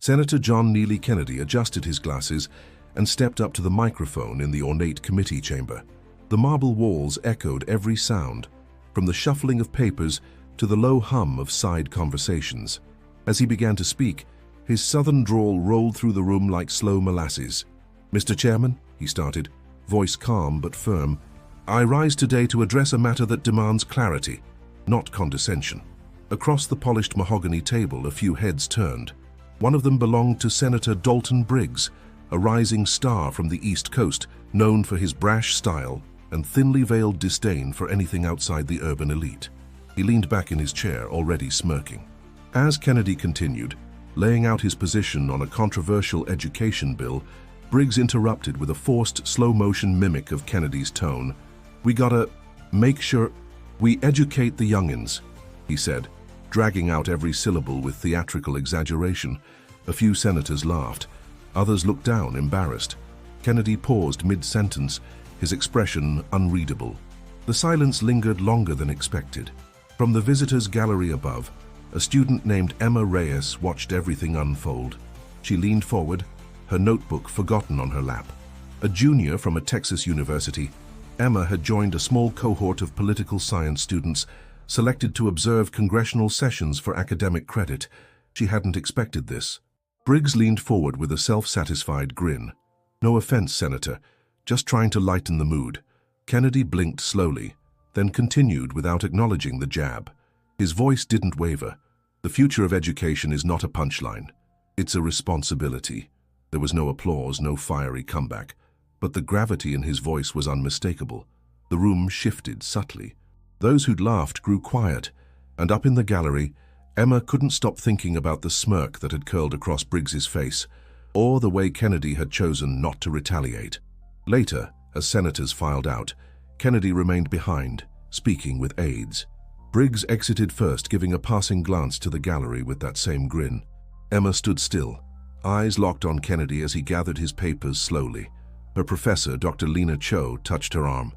Senator John Neely Kennedy adjusted his glasses and stepped up to the microphone in the ornate committee chamber. The marble walls echoed every sound, from the shuffling of papers to the low hum of side conversations. As he began to speak, his southern drawl rolled through the room like slow molasses. "Mr. Chairman," he started, voice calm but firm, "I rise today to address a matter that demands clarity, not condescension." Across the polished mahogany table, a few heads turned. One of them belonged to Senator Dalton Briggs, a rising star from the East Coast, known for his brash style and thinly veiled disdain for anything outside the urban elite. He leaned back in his chair, already smirking. As Kennedy continued, laying out his position on a controversial education bill, Briggs interrupted with a forced, slow-motion mimic of Kennedy's tone. "We gotta make sure we educate the youngins," he said, dragging out every syllable with theatrical exaggeration. A few senators laughed. Others looked down, embarrassed. Kennedy paused mid-sentence, his expression unreadable. The silence lingered longer than expected. From the visitors' gallery above, a student named Emma Reyes watched everything unfold. She leaned forward, her notebook forgotten on her lap. A junior from a Texas university, Emma had joined a small cohort of political science students selected to observe congressional sessions for academic credit. She hadn't expected this. Briggs leaned forward with a self-satisfied grin. "No offense, Senator, just trying to lighten the mood." Kennedy blinked slowly, then continued without acknowledging the jab. His voice didn't waver. "The future of education is not a punchline. It's a responsibility." There was no applause, no fiery comeback, but the gravity in his voice was unmistakable. The room shifted subtly. Those who'd laughed grew quiet, and up in the gallery, Emma couldn't stop thinking about the smirk that had curled across Briggs's face, or the way Kennedy had chosen not to retaliate. Later, as senators filed out, Kennedy remained behind, speaking with aides. Briggs exited first, giving a passing glance to the gallery with that same grin. Emma stood still, eyes locked on Kennedy as he gathered his papers slowly. Her professor, Dr. Lena Cho, touched her arm.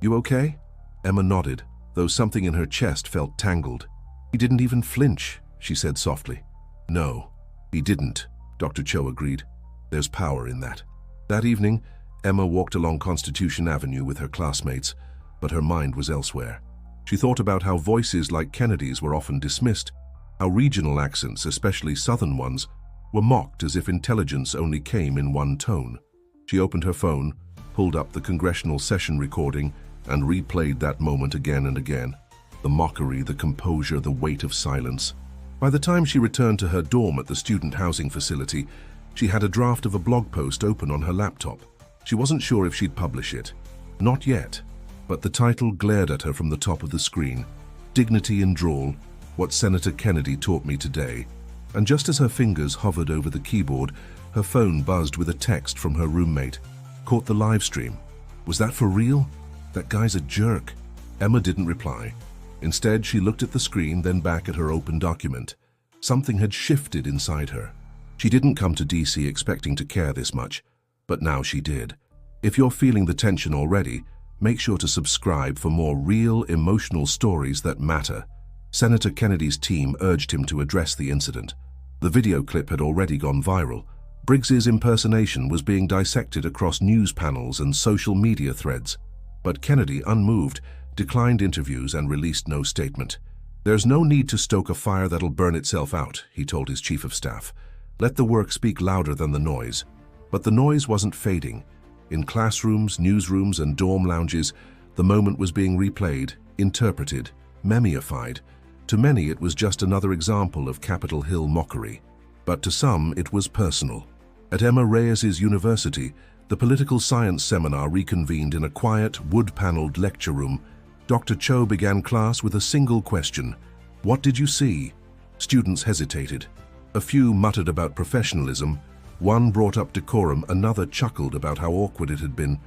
"You okay?" Emma nodded, though something in her chest felt tangled. "He didn't even flinch," she said softly. "No, he didn't," Dr. Cho agreed. "There's power in that." That evening, Emma walked along Constitution Avenue with her classmates, but her mind was elsewhere. She thought about how voices like Kennedy's were often dismissed, how regional accents, especially Southern ones, were mocked as if intelligence only came in one tone. She opened her phone, pulled up the congressional session recording, and replayed that moment again and again. The mockery, the composure, the weight of silence. By the time she returned to her dorm at the student housing facility, she had a draft of a blog post open on her laptop. She wasn't sure if she'd publish it. Not yet, but the title glared at her from the top of the screen. "Dignity in Drawl, What Senator Kennedy Taught Me Today." And just as her fingers hovered over the keyboard, her phone buzzed with a text from her roommate. "Caught the live stream. Was that for real? That guy's a jerk." Emma didn't reply. Instead, she looked at the screen, then back at her open document. Something had shifted inside her. She didn't come to DC expecting to care this much, but now she did. If you're feeling the tension already, make sure to subscribe for more real, emotional stories that matter. Senator Kennedy's team urged him to address the incident. The video clip had already gone viral. Briggs's impersonation was being dissected across news panels and social media threads. But Kennedy, unmoved, declined interviews and released no statement. "There's no need to stoke a fire that'll burn itself out," he told his chief of staff. "Let the work speak louder than the noise." But the noise wasn't fading. In classrooms, newsrooms, and dorm lounges, the moment was being replayed, interpreted, memified. To many, it was just another example of Capitol Hill mockery. But to some, it was personal. At Emma Reyes's university, the political science seminar reconvened in a quiet, wood-paneled lecture room. Dr. Cho began class with a single question. "What did you see?" Students hesitated. A few muttered about professionalism. One brought up decorum, another chuckled about how awkward it had been.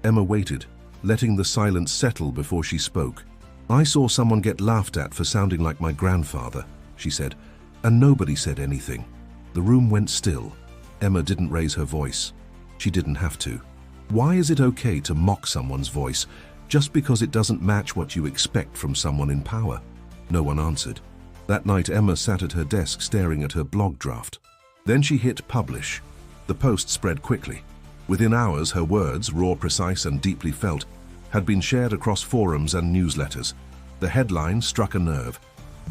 Emma waited, letting the silence settle before she spoke. "I saw someone get laughed at for sounding like my grandfather," she said, "and nobody said anything." The room went still. Emma didn't raise her voice. She didn't have to. Why is it okay to mock someone's voice just because it doesn't match what you expect from someone in power? No one answered. That night, Emma sat at her desk staring at her blog draft. Then she hit publish. The post spread quickly. Within hours, her words, raw, precise, and deeply felt, had been shared across forums and newsletters. The headline struck a nerve.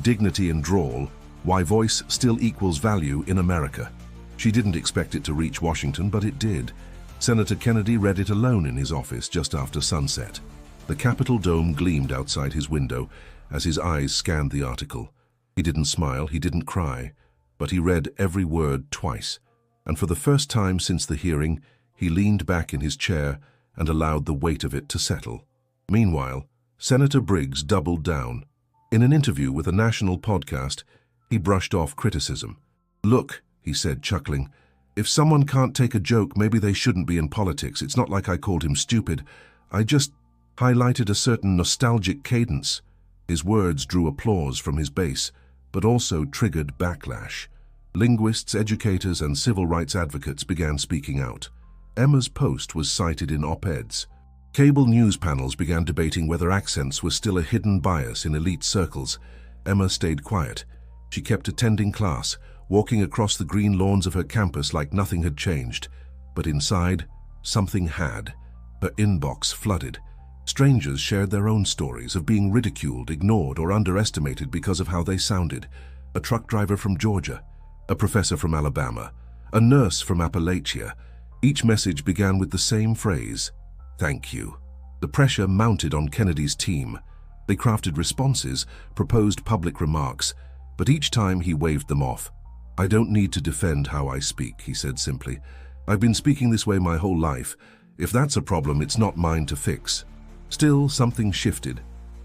Dignity in drawl, why voice still equals value in America. She didn't expect it to reach Washington, but it did. Senator Kennedy read it alone in his office just after sunset. The Capitol dome gleamed outside his window as his eyes scanned the article. He didn't smile, he didn't cry, but he read every word twice. And for the first time since the hearing, he leaned back in his chair and allowed the weight of it to settle. Meanwhile, Senator Briggs doubled down. In an interview with a national podcast, he brushed off criticism. "Look," he said, chuckling, "if someone can't take a joke, maybe they shouldn't be in politics. It's not like I called him stupid. I just highlighted a certain nostalgic cadence." His words drew applause from his base, but also triggered backlash. Linguists, educators, and civil rights advocates began speaking out. Emma's post was cited in op-eds. Cable news panels began debating whether accents were still a hidden bias in elite circles. Emma stayed quiet. She kept attending class, walking across the green lawns of her campus like nothing had changed. But inside, something had. Her inbox flooded. Strangers shared their own stories of being ridiculed, ignored, or underestimated because of how they sounded. A truck driver from Georgia, a professor from Alabama, a nurse from Appalachia. Each message began with the same phrase, "Thank you." The pressure mounted on Kennedy's team. They crafted responses, proposed public remarks, but each time he waved them off. "I don't need to defend how I speak," he said simply. "I've been speaking this way my whole life. If that's a problem, it's not mine to fix." Still, something shifted.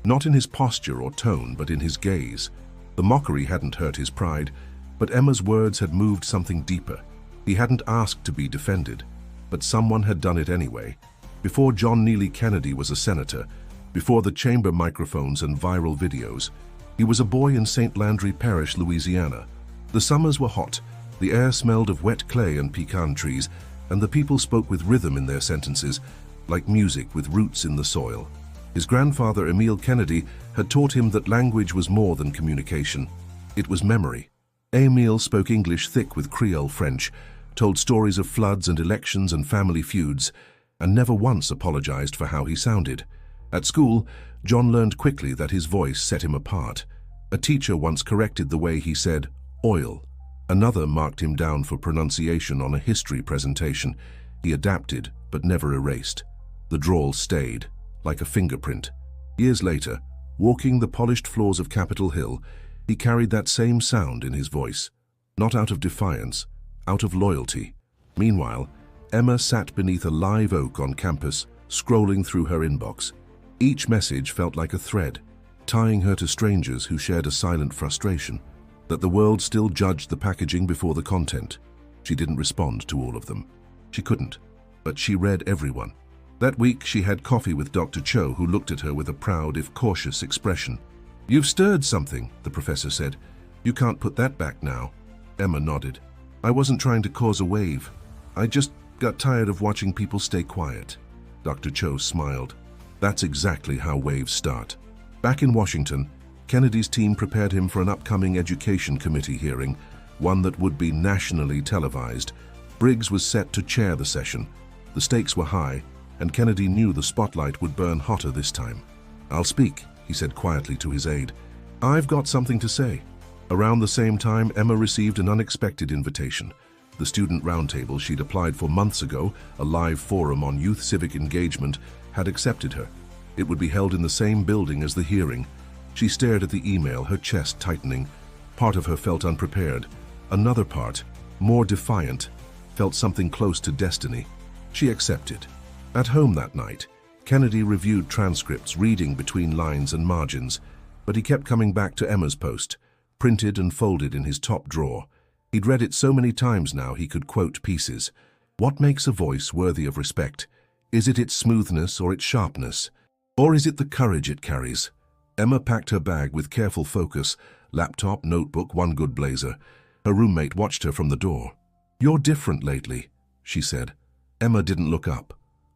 Not in his posture or tone, but in his gaze. The mockery hadn't hurt his pride, but Emma's words had moved something deeper. He hadn't asked to be defended, but someone had done it anyway. Before John Neely Kennedy was a senator, before the chamber microphones and viral videos, he was a boy in St. Landry Parish, Louisiana. The summers were hot, the air smelled of wet clay and pecan trees, and the people spoke with rhythm in their sentences, like music with roots in the soil. His grandfather, Emil Kennedy, had taught him that language was more than communication. It was memory. Emil spoke English thick with Creole French, told stories of floods and elections and family feuds, and never once apologized for how he sounded. At school, John learned quickly that his voice set him apart. A teacher once corrected the way he said oil. Another marked him down for pronunciation on a history presentation. He adapted, but never erased. The drawl stayed, like a fingerprint. Years later, walking the polished floors of Capitol Hill, he carried that same sound in his voice. Not out of defiance, out of loyalty. Meanwhile, Emma sat beneath a live oak on campus, scrolling through her inbox. Each message felt like a thread, tying her to strangers who shared a silent frustration, that the world still judged the packaging before the content. She didn't respond to all of them. She couldn't, but she read everyone. That week, she had coffee with Dr. Cho, who looked at her with a proud, if cautious, expression. "You've stirred something," the professor said. "You can't put that back now." Emma nodded. "I wasn't trying to cause a wave. I just got tired of watching people stay quiet." Dr. Cho smiled. "That's exactly how waves start." Back in Washington, Kennedy's team prepared him for an upcoming Education Committee hearing, one that would be nationally televised. Briggs was set to chair the session. The stakes were high, and Kennedy knew the spotlight would burn hotter this time. "I'll speak," he said quietly to his aide. "I've got something to say." Around the same time, Emma received an unexpected invitation. The student roundtable she'd applied for months ago, a live forum on youth civic engagement, had accepted her. It would be held in the same building as the hearing. She stared at the email, her chest tightening. Part of her felt unprepared. Another part, more defiant, felt something close to destiny. She accepted. At home that night, Kennedy reviewed transcripts, reading between lines and margins, but he kept coming back to Emma's post, printed and folded in his top drawer. He'd read it so many times now he could quote pieces. What makes a voice worthy of respect? Is it its smoothness or its sharpness? Or is it the courage it carries? Emma packed her bag with careful focus, laptop, notebook, one good blazer. Her roommate watched her from the door. "You're different lately," she said. Emma didn't look up.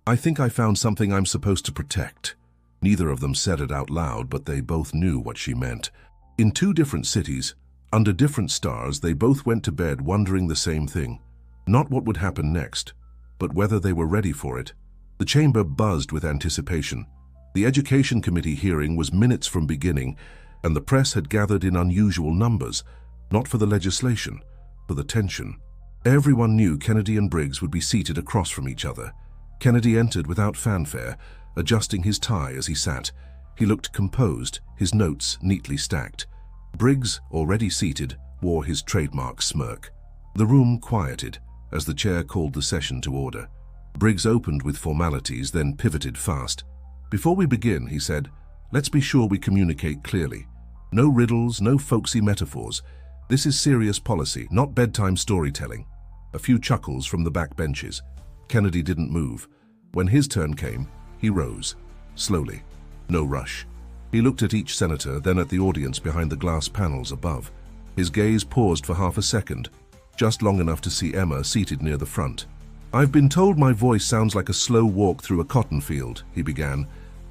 "I think I found something I'm supposed to protect." Neither of them said it out loud, but they both knew what she meant. In two different cities, Under different stars, they both went to bed wondering the same thing. Not what would happen next, but whether they were ready for it. The chamber buzzed with anticipation. The Education Committee hearing was minutes from beginning, and the press had gathered in unusual numbers, not for the legislation, for the tension. Everyone knew Kennedy and Briggs would be seated across from each other. Kennedy entered without fanfare, adjusting his tie as he sat. He looked composed, his notes neatly stacked. Briggs, already seated, wore his trademark smirk. The room quieted as the chair called the session to order. Briggs opened with formalities, then pivoted fast. "Before we begin," he said, "let's be sure we communicate clearly. No riddles, no folksy metaphors. This is serious policy, not bedtime storytelling." A few chuckles from the back benches. Kennedy didn't move. When his turn came, he rose, slowly. No rush. He looked at each senator, then at the audience behind the glass panels above. His gaze paused for half a second, just long enough to see Emma seated near the front. "I've been told my voice sounds like a slow walk through a cotton field," he began.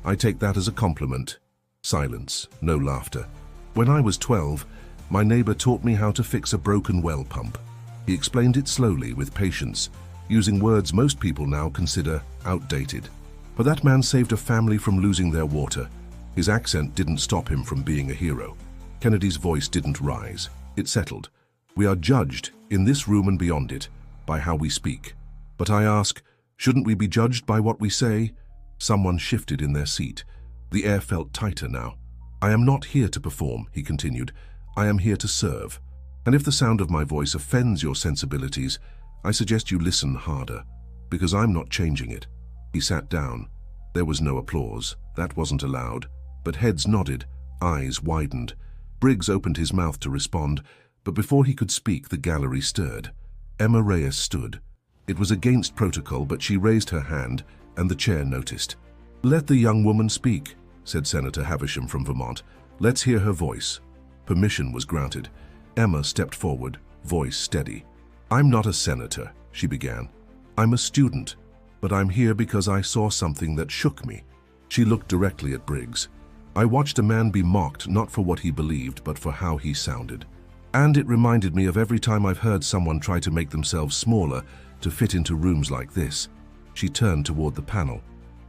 "I take that as a compliment." Silence, no laughter. "When I was 12, my neighbor taught me how to fix a broken well pump." He explained it slowly, with patience, using words most people now consider outdated. But that man saved a family from losing their water. His accent didn't stop him from being a hero. Kennedy's voice didn't rise. It settled. "We are judged, in this room and beyond it, by how we speak. But I ask, shouldn't we be judged by what we say?" Someone shifted in their seat. The air felt tighter now. "I am not here to perform," he continued. "I am here to serve. And if the sound of my voice offends your sensibilities, I suggest you listen harder, because I'm not changing it." He sat down. There was no applause. That wasn't allowed. But heads nodded, eyes widened. Briggs opened his mouth to respond, but before he could speak, the gallery stirred. Emma Reyes stood. It was against protocol, but she raised her hand, and the chair noticed. "Let the young woman speak," said Senator Havisham from Vermont. "Let's hear her voice." Permission was granted. Emma stepped forward, voice steady. "I'm not a senator," she began. "I'm a student, but I'm here because I saw something that shook me." She looked directly at Briggs. "I watched a man be mocked not for what he believed, but for how he sounded. And it reminded me of every time I've heard someone try to make themselves smaller to fit into rooms like this." She turned toward the panel.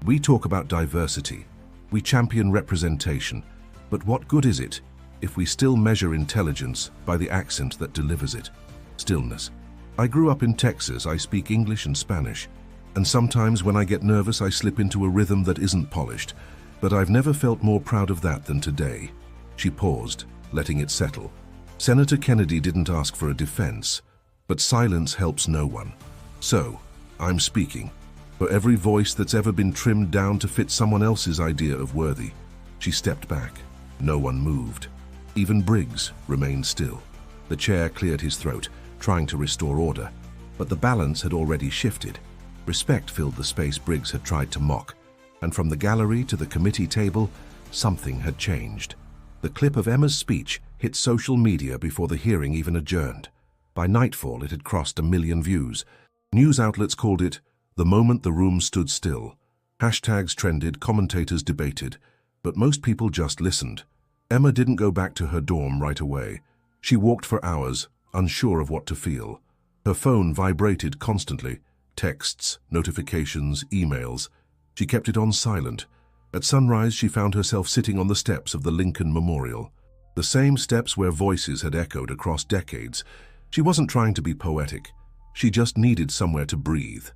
"We talk about diversity. We champion representation. But what good is it if we still measure intelligence by the accent that delivers it? Stillness. I grew up in Texas. I speak English and Spanish. And sometimes when I get nervous, I slip into a rhythm that isn't polished. But I've never felt more proud of that than today." She paused, letting it settle. Senator Kennedy didn't ask for a defense, but silence helps no one. "So, I'm speaking. For every voice that's ever been trimmed down to fit someone else's idea of worthy." She stepped back. No one moved. Even Briggs remained still. The chair cleared his throat, trying to restore order. But the balance had already shifted. Respect filled the space Briggs had tried to mock. And from the gallery to the committee table, something had changed. The clip of Emma's speech hit social media before the hearing even adjourned. By nightfall, it had crossed 1 million views. News outlets called it "the moment the room stood still." Hashtags trended, commentators debated, but most people just listened. Emma didn't go back to her dorm right away. She walked for hours, unsure of what to feel. Her phone vibrated constantly. Texts, notifications, emails. She kept it on silent. At sunrise, she found herself sitting on the steps of the Lincoln Memorial. The same steps where voices had echoed across decades. She wasn't trying to be poetic. She just needed somewhere to breathe.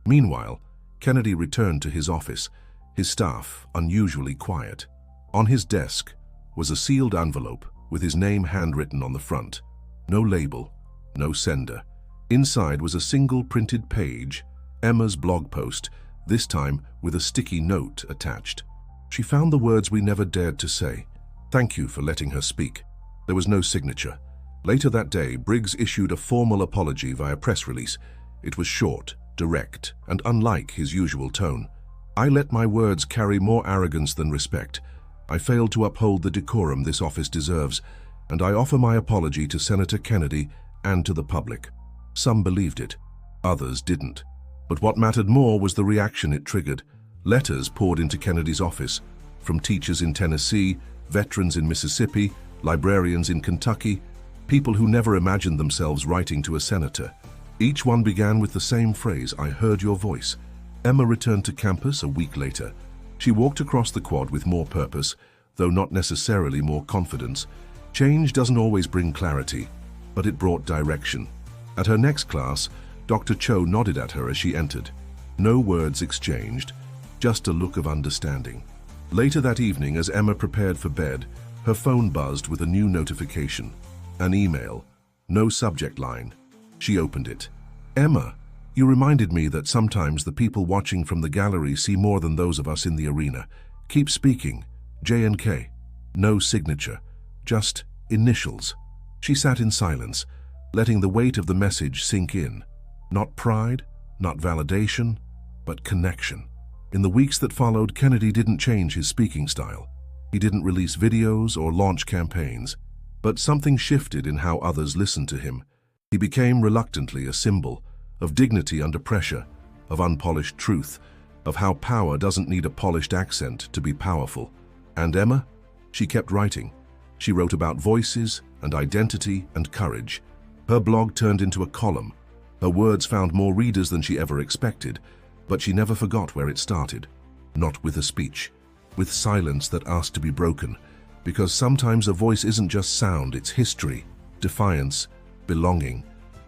Meanwhile, Kennedy returned to his office, his staff unusually quiet. On his desk was a sealed envelope with his name handwritten on the front. No label, no sender. Inside was a single printed page, Emma's blog post, this time with a sticky note attached. She found the words we never dared to say. "Thank you for letting her speak." There was no signature. Later that day, Briggs issued a formal apology via press release. It was short, direct, and unlike his usual tone. "I let my words carry more arrogance than respect. I failed to uphold the decorum this office deserves, and I offer my apology to Senator Kennedy and to the public." Some believed it, others didn't. But what mattered more was the reaction it triggered. Letters poured into Kennedy's office, from teachers in Tennessee, veterans in Mississippi, librarians in Kentucky. People who never imagined themselves writing to a senator. Each one began with the same phrase, "I heard your voice." Emma returned to campus a week later. She walked across the quad with more purpose, though not necessarily more confidence. Change doesn't always bring clarity, but it brought direction. At her next class, Dr. Cho nodded at her as she entered. No words exchanged, just a look of understanding. Later that evening, as Emma prepared for bed, her phone buzzed with a new notification. An email, no subject line. She opened it. "Emma, you reminded me that sometimes the people watching from the gallery see more than those of us in the arena. Keep speaking. J&K. No signature, just initials." She sat in silence, letting the weight of the message sink in. Not pride, not validation, but connection. In the weeks that followed, Kennedy didn't change his speaking style. He didn't release videos or launch campaigns, but something shifted in how others listened to him. He became reluctantly a symbol of dignity under pressure, of unpolished truth, of how power doesn't need a polished accent to be powerful. And Emma? She kept writing. She wrote about voices and identity and courage. Her blog turned into a column. Her words found more readers than she ever expected, but she never forgot where it started. Not with a speech, with silence that asked to be broken, because sometimes a voice isn't just sound, it's history, defiance, belonging.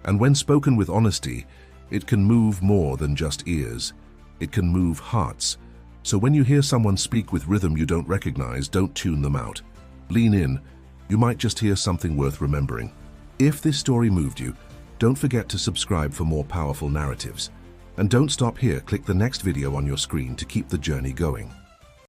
And when spoken with honesty, it can move more than just ears. It can move hearts. So when you hear someone speak with rhythm you don't recognize, don't tune them out. Lean in. You might just hear something worth remembering. If this story moved you, don't forget to subscribe for more powerful narratives. And don't stop here, click the next video on your screen to keep the journey going.